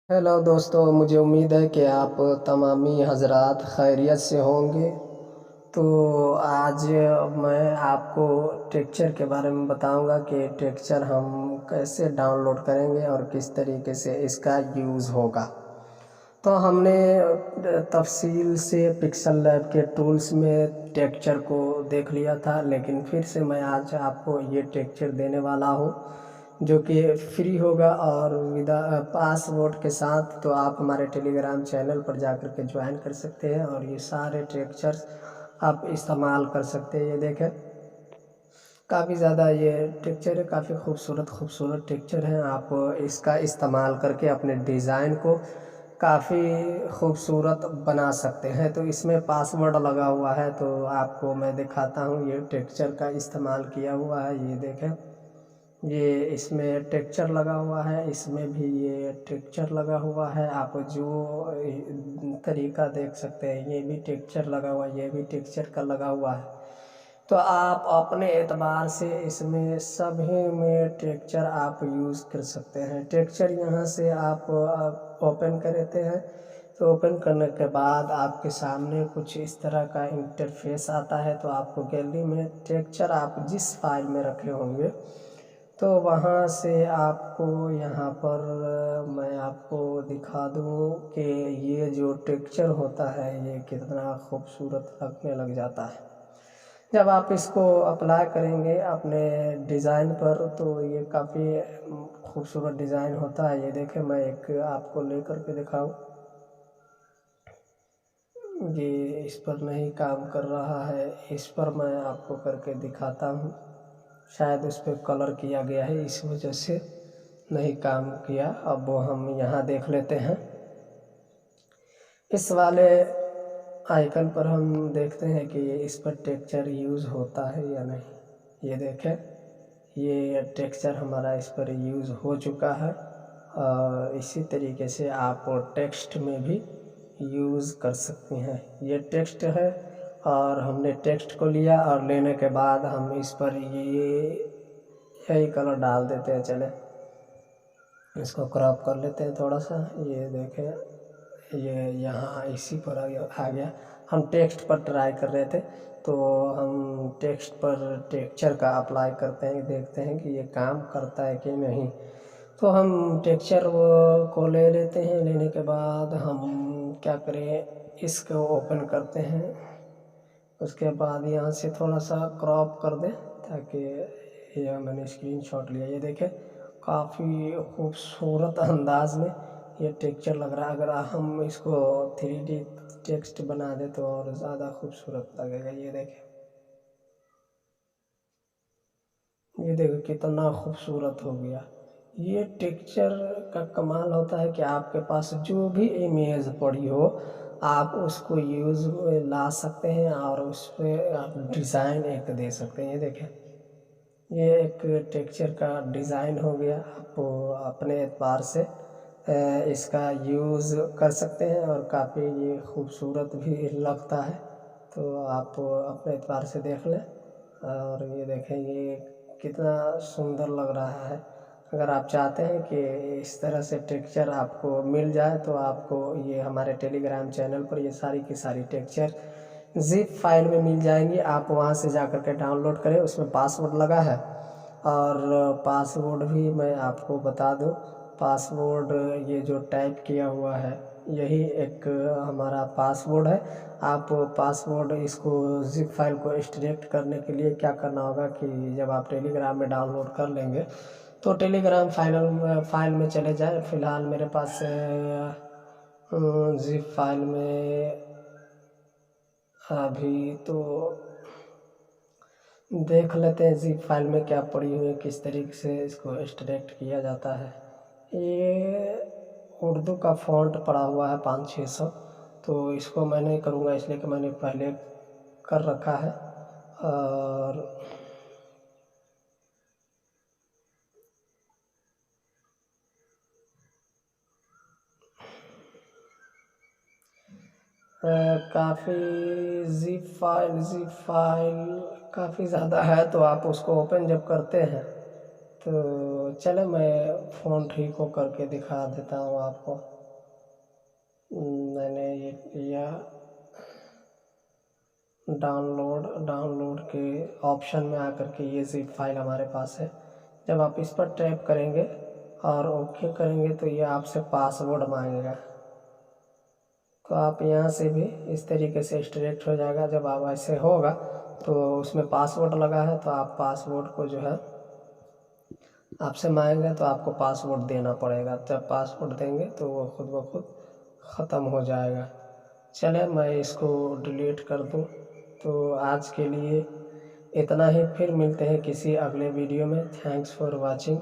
Hello दोस्तों, मुझे उम्मीद है कि आप तमामी हज़रात खैरियत से होंगे। तो आज मैं आपको टेक्सचर के बारे में बताऊंगा कि टेक्सचर हम कैसे डाउनलोड करेंगे और किस तरीके से इसका यूज़ होगा। तो हमने तफसील से पिक्सल लैब के टूल्स में टेक्सचर को देख लिया था, लेकिन फिर से मैं आज आपको ये टेक्सचर देने वाला हूँ जो कि फ्री होगा और विदा पासवर्ड के साथ। तो आप हमारे टेलीग्राम चैनल पर जाकर के ज्वाइन कर सकते हैं और ये सारे टेक्सचर्स आप इस्तेमाल कर सकते हैं। ये देखें, काफ़ी ज़्यादा ये टेक्सचर है, काफ़ी खूबसूरत टेक्सचर है। आप इसका इस्तेमाल करके अपने डिज़ाइन को काफ़ी खूबसूरत बना सकते हैं। तो इसमें पासवर्ड लगा हुआ है, तो आपको मैं दिखाता हूँ। ये टेक्सचर का इस्तेमाल किया हुआ है, ये देखें, ये इसमें टेक्सचर लगा हुआ है, इसमें भी ये टेक्सचर लगा हुआ है। आप जो तरीका देख सकते हैं, ये भी टेक्सचर लगा हुआ है, ये भी टेक्सचर का लगा हुआ है। तो आप अपने एतबार से इसमें सभी में टेक्सचर आप यूज़ कर सकते हैं। टेक्सचर यहाँ से आप ओपन करते हैं, तो ओपन करने के बाद आपके सामने कुछ इस तरह का इंटरफेस आता है। तो आपको गैलरी में टेक्सचर आप जिस फाइल में रखे होंगे, तो वहाँ से आपको यहाँ पर मैं आपको दिखा दूँ कि ये जो टेक्सचर होता है ये कितना खूबसूरत लगने लग जाता है जब आप इसको अप्लाई करेंगे अपने डिज़ाइन पर। तो ये काफ़ी खूबसूरत डिज़ाइन होता है। ये देखें, मैं एक आपको लेकर के दिखाऊं। ये इस पर नहीं काम कर रहा है, इस पर मैं आपको करके दिखाता हूँ। शायद उस पर कलर किया गया है, इस वजह से नहीं काम किया। अब वो हम यहाँ देख लेते हैं। इस वाले आइकन पर हम देखते हैं कि ये इस पर टेक्सचर यूज़ होता है या नहीं। ये देखें, ये टेक्सचर हमारा इस पर यूज़ हो चुका है। और इसी तरीके से आप टेक्स्ट में भी यूज़ कर सकते हैं। ये टेक्स्ट है और हमने टेक्स्ट को लिया और लेने के बाद हम इस पर यही कलर डाल देते हैं। चले इसको क्रॉप कर लेते हैं थोड़ा सा। ये देखें, ये यहाँ इसी पर आ गया। हम टेक्स्ट पर ट्राई कर रहे थे, तो हम टेक्स्ट पर टेक्सचर का अप्लाई करते हैं, देखते हैं कि ये काम करता है कि नहीं। तो हम टेक्सचर को ले लेते हैं। लेने के बाद हम क्या करें, इसको ओपन करते हैं। उसके बाद यहाँ से थोड़ा सा क्रॉप कर दें, ताकि ये मैंने स्क्रीनशॉट लिया। ये देखें, काफ़ी खूबसूरत अंदाज में ये टेक्सचर लग रहा है। अगर हम इसको 3D टेक्स्ट बना दें तो और ज़्यादा खूबसूरत लगेगा। ये देखें, ये देखो कितना खूबसूरत हो गया। ये टेक्सचर का कमाल होता है कि आपके पास जो भी इमेज पड़ी हो, आप उसको यूज़ में ला सकते हैं और उस पर आप डिज़ाइन एक दे सकते हैं। ये देखें, ये एक टेक्सचर का डिज़ाइन हो गया। आप अपने एतबार से इसका यूज़ कर सकते हैं और काफ़ी ये खूबसूरत भी लगता है। तो आप अपने एतबार से देख लें। और ये देखें, ये कितना सुंदर लग रहा है। अगर आप चाहते हैं कि इस तरह से टेक्सचर आपको मिल जाए, तो आपको ये हमारे टेलीग्राम चैनल पर ये सारी की सारी टेक्सचर ज़िप फाइल में मिल जाएंगी। आप वहाँ से जाकर के डाउनलोड करें, उसमें पासवर्ड लगा है। और पासवर्ड भी मैं आपको बता दूं, पासवर्ड ये जो टाइप किया हुआ है यही एक हमारा पासवर्ड है। आप पासवर्ड इसको ज़िप फाइल को एक्सट्रैक्ट करने के लिए क्या करना होगा कि जब आप टेलीग्राम में डाउनलोड कर लेंगे, तो टेलीग्राम फाइल में चले जाएं। फ़िलहाल मेरे पास ज़िप फाइल में अभी तो देख लेते हैं ज़िप फाइल में क्या पड़ी हुई है, किस तरीके से इसको एक्सट्रैक्ट किया जाता है। ये उर्दू का फ़ॉन्ट पड़ा हुआ है 500-600, तो इसको मैं नहीं करूँगा, इसलिए कि मैंने पहले कर रखा है। और काफ़ी ज़िप फाइल काफ़ी ज़्यादा है। तो आप उसको ओपन जब करते हैं, تو چلے میں فون ٹھیک ہو کر کے دکھا دیتا ہوں آپ کو. میں نے یہ کیا ڈاؤن لوڈ کے آپشن میں آ کر کے یہ زپ فائل ہمارے پاس ہے. جب آپ اس پر ٹیپ کریں گے اور اوکے کریں گے تو یہ آپ سے پاسورڈ مانگے گا. تو آپ یہاں سے بھی اس طریقے سے ایکسٹریکٹ ہو جائے گا. جب آپ ایسے ہوگا تو اس میں پاسورڈ لگا ہے تو آپ پاسورڈ کو جو ہے آپ سے مانگے گا تو آپ کو پاسورڈ دینا پڑے گا. جب پاسورڈ دیں گے تو وہ خود بخود ختم ہو جائے گا. چلیں میں اس کو ڈیلیٹ کر دوں. تو آج کے لیے اتنا ہی، پھر ملتے ہیں کسی اگلے ویڈیو میں. Thanks for watching.